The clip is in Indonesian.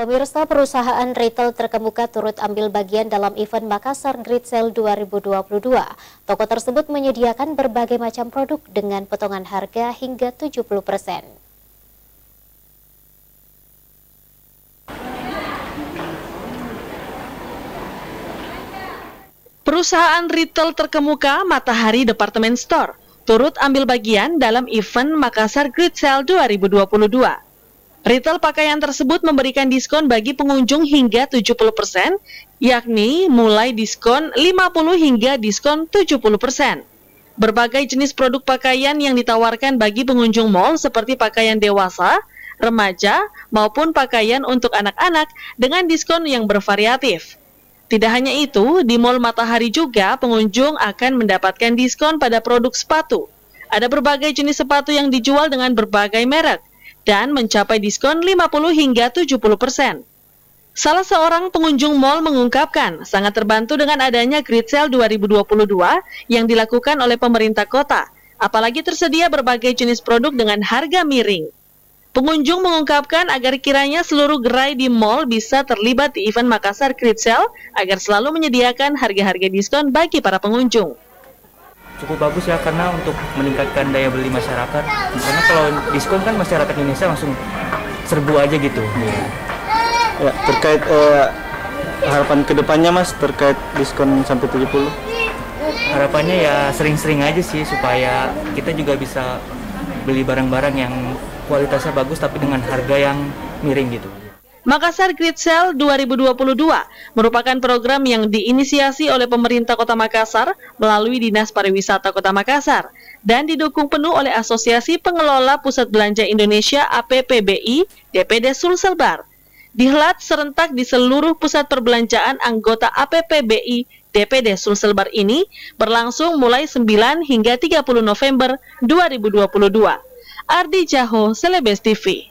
Pemirsa, perusahaan retail terkemuka turut ambil bagian dalam event Makassar Great Sale 2022. Toko tersebut menyediakan berbagai macam produk dengan potongan harga hingga 70%. Perusahaan retail terkemuka Matahari Department Store turut ambil bagian dalam event Makassar Great Sale 2022. Retail pakaian tersebut memberikan diskon bagi pengunjung hingga 70%, yakni mulai diskon 50 hingga diskon 70%. Berbagai jenis produk pakaian yang ditawarkan bagi pengunjung mal seperti pakaian dewasa, remaja, maupun pakaian untuk anak-anak dengan diskon yang bervariatif. Tidak hanya itu, di Mall Matahari juga pengunjung akan mendapatkan diskon pada produk sepatu. Ada berbagai jenis sepatu yang dijual dengan berbagai merek dan mencapai diskon 50 hingga 70%. Salah seorang pengunjung mal mengungkapkan sangat terbantu dengan adanya Great Sale 2022 yang dilakukan oleh pemerintah kota, apalagi tersedia berbagai jenis produk dengan harga miring. Pengunjung mengungkapkan agar kiranya seluruh gerai di mal bisa terlibat di event Makassar Great Sale agar selalu menyediakan harga-harga diskon bagi para pengunjung. Cukup bagus ya, karena untuk meningkatkan daya beli masyarakat. Karena kalau diskon kan masyarakat Indonesia langsung serbu aja gitu. Ya, terkait harapan kedepannya Mas terkait diskon sampai 70? Harapannya ya sering-sering aja sih supaya kita juga bisa beli barang-barang yang kualitasnya bagus tapi dengan harga yang miring gitu. Makassar Great Sale 2022 merupakan program yang diinisiasi oleh pemerintah Kota Makassar melalui Dinas Pariwisata Kota Makassar dan didukung penuh oleh Asosiasi Pengelola Pusat Belanja Indonesia APPBI DPD Sulselbar. Dihelat serentak di seluruh pusat perbelanjaan anggota APPBI DPD Sulselbar ini berlangsung mulai 9 hingga 30 November 2022. Ardi Jaho, Celebes TV.